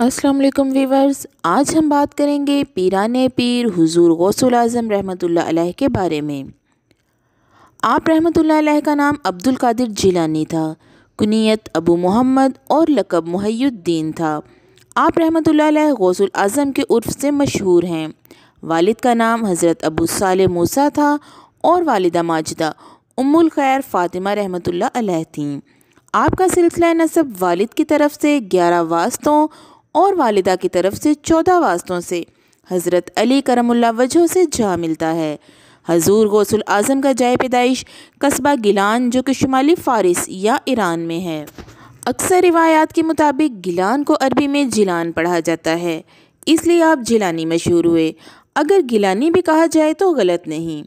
अस्सलाम वालेकुम वीवर्स। आज हम बात करेंगे पीराने पीर हुजूर गौसुल आज़म रहमतुल्लाह अलैह के बारे में। आप रहमतुल्लाह अलैह का नाम अब्दुल कादिर जिलानी था, कुनियत अबू मोहम्मद और लक़ब मुहय्यिद्दीन था। आप रहमतुल्लाह अलैह गौसुल आज़म के उर्फ़ से मशहूर हैं। वालिद का नाम हज़रत अबू साले मूसा था और वालिदा माजिदा उम्मुल खैर फ़ातिमा रहमतुल्लाह अलैह थीं। आपका सिलसिला नसब वालिद की तरफ से 11 वास्तों और वालिदा की तरफ से 14 वास्तों से हज़रत अली करमुल्लाह वजह से जा मिलता है। हजूर गौसुल आज़म का जाए पैदाइश कस्बा गिलान जो कि शुमाली फ़ारिस या ईरान में है। अक्सर रिवायात के मुताबिक गिलान को अरबी में जिलान पढ़ा जाता है, इसलिए आप जिलानी मशहूर हुए। अगर गिलानी भी कहा जाए तो गलत नहीं।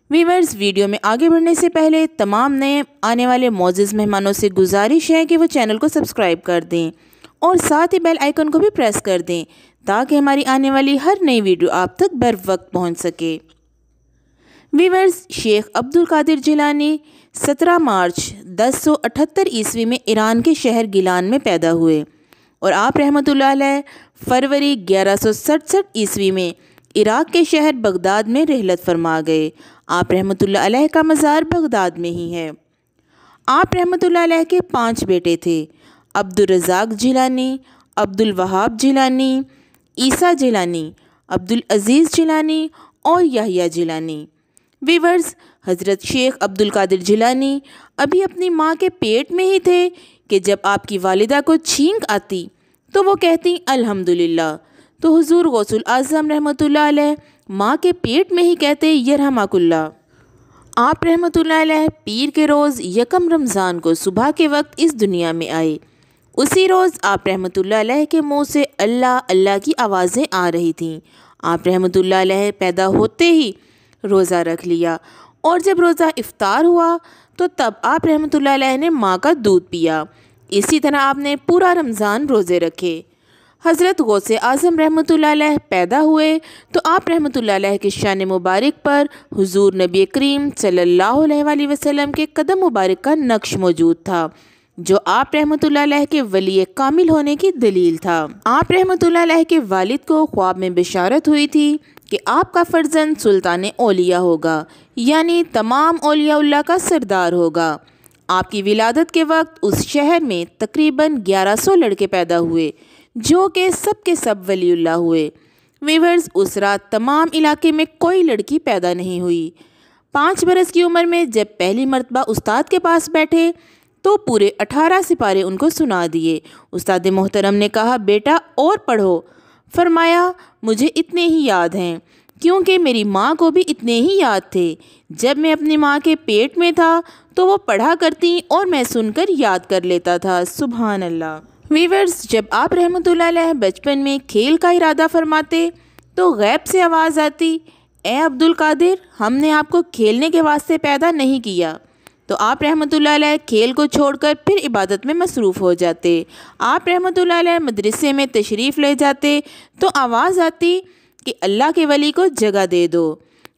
वीवर्स, वीडियो में आगे बढ़ने से पहले तमाम नए आने वाले मोअज़्ज़िज़ मेहमानों से गुजारिश है कि वो चैनल को सब्सक्राइब कर दें और साथ ही बेल आइकन को भी प्रेस कर दें ताकि हमारी आने वाली हर नई वीडियो आप तक बर वक्त पहुँच सके। वीवर्स, शेख अब्दुल कादिर जिलानी 17 मार्च 1078 ईस्वी में ईरान के शहर गिलान में पैदा हुए और आप रहमतुल्लाह अलैह फरवरी 1167 ईस्वी में इराक़ के शहर बगदाद में रहलत फरमा गए। आप रहमतुल्लाह अलैह का मज़ार बगदाद में ही है। आप रहमतुल्लाह अलैह के 5 बेटे थे: अब्दुल रज़ाक जिलानी, अब्दुल वहाब जिलानी, ईसा जिलानी, अब्दुल अज़ीज़ जिलानी और याहिया जिलानी। वीवर्स, हज़रत शेख अब्दुल कादिर जिलानी अभी अपनी माँ के पेट में ही थे कि जब आपकी वालिदा को छींक आती तो वो कहती अल्हम्दुलिल्लाह। तो हुज़ूर गौसुल आज़म रहमतुल्लाह अलैह माँ के पेट में ही कहते यरहमकुल्लाह। आप रहमतुल्लाह अलैह पीर के रोज़ यकम रमज़ान को सुबह के वक्त इस दुनिया में आए। उसी रोज़ आप रहमतुल्लाह अलैह के मुँह से अल्लाह अल्लाह की आवाज़ें आ रही थीं। आप रहमतुल्लाह अलैह पैदा होते ही रोज़ा रख लिया और जब रोज़ा इफ्तार हुआ तो तब आप रहमतुल्लाह अलैह ने माँ का दूध पिया। इसी तरह आपने पूरा रमज़ान रोज़े रखे। हज़रत गौसे आज़म रहमतुल्लाह अलैह पैदा हुए तो आप रहमतुल्लाह अलैह की शान मुबारक पर हुज़ूर नबी करीम सल्लल्लाहु अलैहि वसल्लम के कदम मुबारक का नक्श मौजूद था, जो आप रहमतुल्लाह अलैह के वली कामिल होने की दलील था। आप रहमतुल्लाह अलैह के वालिद को ख्वाब में बिशारत हुई थी कि आपका फ़र्जंद सुल्तान औलिया होगा, यानी तमाम औलियाउल्लाह का सरदार होगा। आपकी विलादत के वक्त उस शहर में तकरीबन 1100 लड़के पैदा हुए, जो कि सब के सब वलीउल्लाह हुए। वीवर्स, उस रात तमाम इलाके में कोई लड़की पैदा नहीं हुई। 5 बरस की उम्र में जब पहली मर्तबा उस्ताद के पास बैठे तो पूरे 18 सिपारे उनको सुना दिए। उस्ताद मोहतरम ने कहा, बेटा और पढ़ो। फरमाया, मुझे इतने ही याद हैं क्योंकि मेरी माँ को भी इतने ही याद थे। जब मैं अपनी माँ के पेट में था तो वो पढ़ा करती और मैं सुनकर याद कर लेता था। सुभान अल्लाह। वीवर्स, जब आप रहमतुल्लाह अलैह बचपन में खेल का इरादा फरमाते तो गैब से आवाज़ आती, ए अब्दुल कादिर, हमने आपको खेलने के वास्ते पैदा नहीं किया। तो आप रहमतुल्लाह अलैह खेल को छोड़कर फिर इबादत में मसरूफ़ हो जाते। आप रहमतुल्लाह अलैह मदरसे में तशरीफ़ ले जाते तो आवाज़ आती कि अल्लाह के वली को जगह दे दो।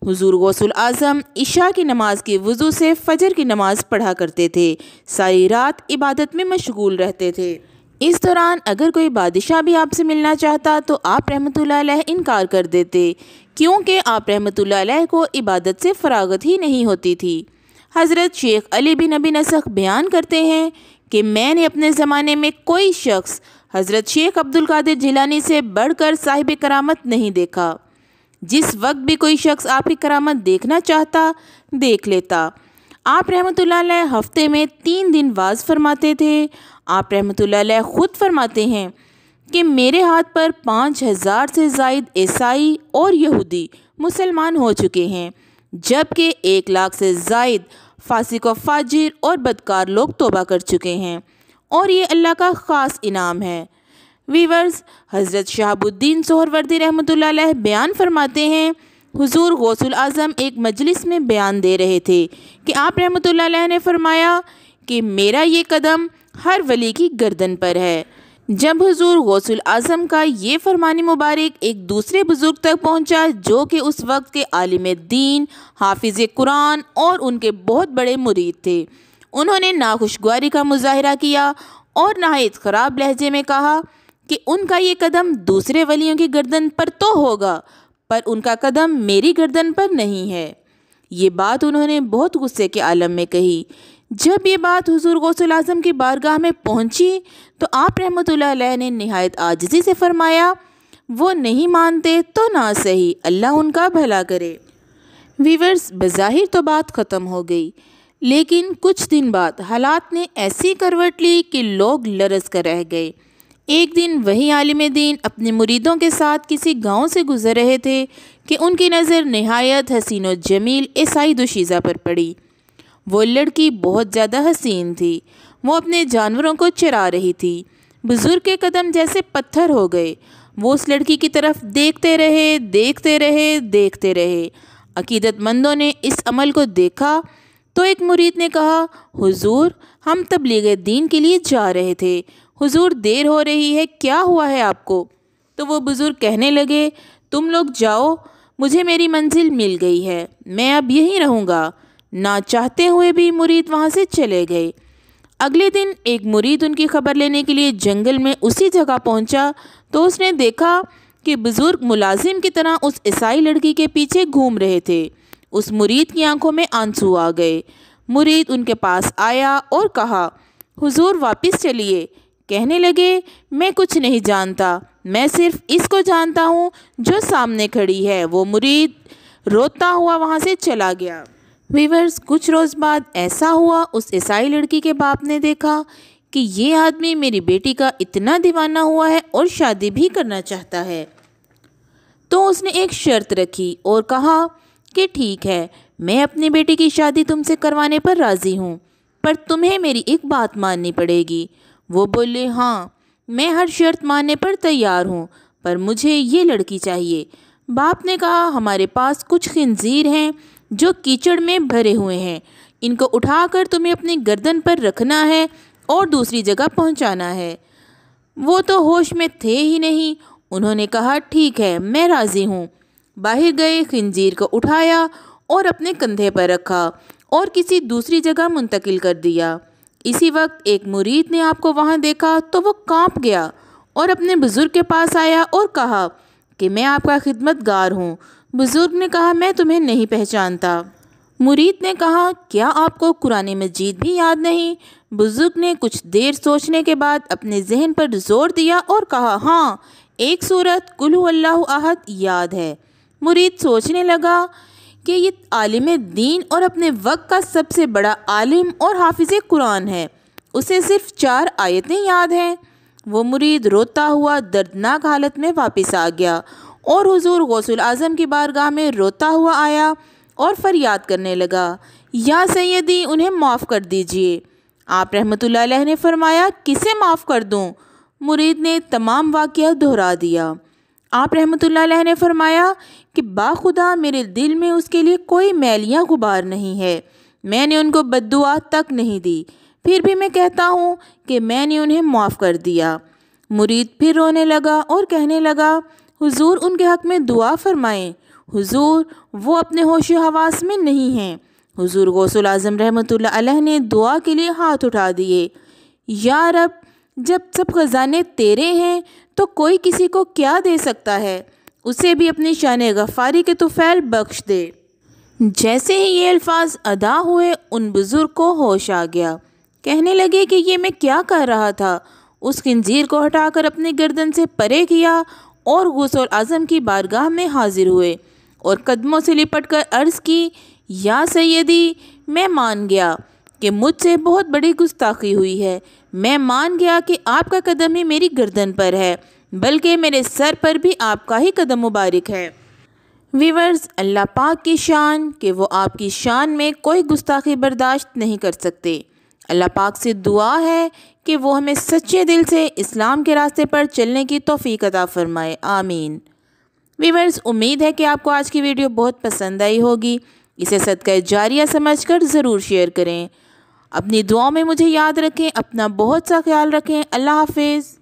हुज़ूर गौसुल आज़म इशा की नमाज़ के वज़ू से फ़जर की नमाज़ पढ़ा करते थे। सारी रात इबादत में मशगूल रहते थे। इस दौरान अगर कोई बादशाह भी आपसे मिलना चाहता तो आप रहमतुल्लाह अलैह इनकार कर देते, क्योंकि आप रहमतुल्लाह अलैह को इबादत से फ़रागत ही नहीं होती थी। हज़रत शेख अली बिन अबी नसख बयान करते हैं कि मैंने अपने ज़माने में कोई शख्स हज़रत शेख अब्दुल कादिर जिलानी से बढ़कर साहिब करामत नहीं देखा। जिस वक्त भी कोई शख्स आपकी करामत देखना चाहता देख लेता। आप रहमतुल्लाह अलैह हफ्ते में 3 दिन वाज़ फरमाते थे। आप रहमतुल्लाह अलैह ख़ुद फरमाते हैं कि मेरे हाथ पर 5000 से ज़ायद ईसाई और यहूदी मुसलमान हो चुके हैं, जबकि 1 लाख से ज़ायद फासिक व फाजिर और बदकार लोग तौबा कर चुके हैं, और ये अल्लाह का ख़ास इनाम है। वीवर्स, हज़रत शहाबुद्दीन सोहरवर्दी रहमतुल्लाह अलैह बयान फरमाते हैं, हुज़ूर गौसुल आज़म एक मजलिस में बयान दे रहे थे कि आप रहमतुल्लाह अलैह ने फरमाया कि मेरा ये कदम हर वली की गर्दन पर है। जब हुज़ूर गौसुल आज़म का ये फरमानी मुबारक एक दूसरे बुज़ुर्ग तक पहुँचा, जो कि उस वक्त के आलिम दीन, हाफिज़ कुरान और उनके बहुत बड़े मुरीद थे, उन्होंने नाखुशगवारी का मुज़ाहिरा किया और नहायत ख़राब लहजे में कहा کہ ان کا یہ قدم دوسرے ولیوں کی گردن پر تو ہوگا، پر ان کا قدم میری گردن پر نہیں ہے۔ یہ بات انہوں نے بہت غصے کے عالم میں کہی۔ جب یہ بات حضور غوث الاعظم کی بارگاہ میں پہنچی تو آپ رحمۃ اللہ علیہ نے نہایت عاجزی سے فرمایا، وہ نہیں مانتے تو نہ صحیح، اللہ ان کا بھلا کرے۔ ویورز، بظاہر تو بات ختم ہو گئی، لیکن کچھ دن بعد حالات نے ایسی کروٹ لی کہ لوگ لرز کر رہ گئے۔ ایک دن وہی عالم دین اپنے مریدوں کے ساتھ کسی گاؤں سے گزر رہے تھے کہ ان کی نظر نہایت حسین و جمیل عیسائی دوشیزہ پر پڑی۔ وہ لڑکی بہت زیادہ حسین تھی۔ وہ اپنے جانوروں کو چرا رہی تھی۔ بزرگ کے قدم جیسے پتھر ہو گئے۔ وہ اس لڑکی کی طرف دیکھتے رہے۔ عقیدت مندوں نے اس عمل کو دیکھا تو ایک مرید نے کہا، حضور، ہم تبلیغ دین کے لیے جا رہے تھے، حضور دیر ہو رہی ہے، کیا ہوا ہے آپ کو؟ تو وہ بزرگ کہنے لگے، تم لوگ جاؤ، مجھے میری منزل مل گئی ہے، میں اب یہیں رہوں گا۔ نہ چاہتے ہوئے بھی مرید وہاں سے چلے گئے۔ اگلے دن ایک مرید ان کی خبر لینے کے لیے جنگل میں اسی جگہ پہنچا تو اس نے دیکھا کہ بزرگ ملازم کی طرح اس عیسائی لڑکی کے پیچھے گھوم رہے تھے۔ اس مرید کی آنکھوں میں آنسو آ گئے۔ مرید ان کے پاس آیا اور کہا، حضور واپس چلیے۔ کہنے لگے، میں کچھ نہیں جانتا، میں صرف اس کو جانتا ہوں جو سامنے کھڑی ہے۔ وہ مرید روتا ہوا وہاں سے چلا گیا۔ ویورز، کچھ روز بعد ایسا ہوا، اس عیسائی لڑکی کے باپ نے دیکھا کہ یہ آدمی میری بیٹی کا اتنا دیوانہ ہوا ہے اور شادی بھی کرنا چاہتا ہے، تو اس نے ایک شرط رکھی اور کہا کہ ٹھیک ہے، میں اپنی بیٹی کی شادی تم سے کروانے پر راضی ہوں، پر تمہیں میری ایک بات ماننی پڑے گی۔ وہ بولے، ہاں، میں ہر شرط ماننے پر تیار ہوں، پر مجھے یہ لڑکی چاہیے۔ باپ نے کہا، ہمارے پاس کچھ خنزیر ہیں جو کیچڑ میں بھرے ہوئے ہیں، ان کو اٹھا کر تمہیں اپنی گردن پر رکھنا ہے اور دوسری جگہ پہنچانا ہے۔ وہ تو ہوش میں تھے ہی نہیں۔ انہوں نے کہا، ٹھیک ہے، میں راضی ہوں۔ باہر گئے، خنزیر کو اٹھایا اور اپنے کندھے پر رکھا اور کسی دوسری جگہ منتقل کر دیا۔ اسی وقت ایک مرید نے آپ کو وہاں دیکھا تو وہ کانپ گیا اور اپنے بزرگ کے پاس آیا اور کہا کہ میں آپ کا خدمت گار ہوں۔ بزرگ نے کہا، میں تمہیں نہیں پہچانتا۔ مرید نے کہا، کیا آپ کو قرآن مجید بھی یاد نہیں؟ بزرگ نے کچھ دیر سوچنے کے بعد اپنے ذہن پر زور دیا اور کہا، ہاں، ایک سورت قل هو اللہ احد یاد ہے۔ مرید سوچنے لگا کہ یہ عالم دین اور اپنے وقت کا سب سے بڑا عالم اور حافظ قرآن ہے، اسے صرف 4 آیتیں یاد ہیں۔ وہ مرید روتا ہوا دردناک حالت میں واپس آ گیا اور حضور غوث الاعظم کی بارگاہ میں روتا ہوا آیا اور فریاد کرنے لگا، یا سیدی، انہیں معاف کر دیجئے۔ آپ رحمۃ اللہ علیہ نے فرمایا، کسے معاف کر دوں؟ مرید نے تمام واقعہ دہرا دیا۔ آپ رحمۃ اللہ علیہ نے فرمایا کہ باخدا میرے دل میں اس کے لیے کوئی میل یا غبار نہیں ہے، میں نے ان کو بد دعا تک نہیں دی، پھر بھی میں کہتا ہوں کہ میں نے انہیں معاف کر دیا۔ مرید پھر رونے لگا اور کہنے لگا، حضور ان کے حق میں دعا فرمائیں۔ حضور، وہ اپنے ہوش و حواس میں نہیں ہیں۔ حضور غوث الاعظم رحمۃ اللہ علیہ نے دعا کے لیے ہاتھ اٹھا دیے، یا رب، جب سب خزانے تیرے ہیں تو کوئی کسی کو کیا دے سکتا ہے، اسے بھی اپنی شان غفاری کے طفیل بخش دے۔ جیسے ہی یہ الفاظ ادا ہوئے، ان بزرگ کو ہوش آ گیا۔ کہنے لگے کہ یہ میں کیا کر رہا تھا۔ اس خنزیر کو ہٹا کر اپنی گردن سے پرے کیا اور غوث الاعظم کی بارگاہ میں حاضر ہوئے اور قدموں سے لپٹ کر عرض کی، یا سیدی، میں مان گیا کہ مجھ سے بہت بڑی گستاخی ہوئی ہے۔ میں مان گیا کہ آپ کا قدم ہی میری گردن پر ہے، بلکہ میرے سر پر بھی آپ کا ہی قدم مبارک ہے۔ ویورز، اللہ پاک کی شان کہ وہ آپ کی شان میں کوئی گستاخی برداشت نہیں کر سکتے۔ اللہ پاک سے دعا ہے کہ وہ ہمیں سچے دل سے اسلام کے راستے پر چلنے کی توفیق عطا فرمائے، آمین۔ ویورز، امید ہے کہ آپ کو آج کی ویڈیو بہت پسند آئی ہوگی۔ اسے صدقہ جاریہ سمجھ کر ضرور شیئر کریں۔ اپنی دعاؤں میں مجھے یاد رکھیں، اپنا بہت سا خیال رکھیں۔ اللہ حافظ۔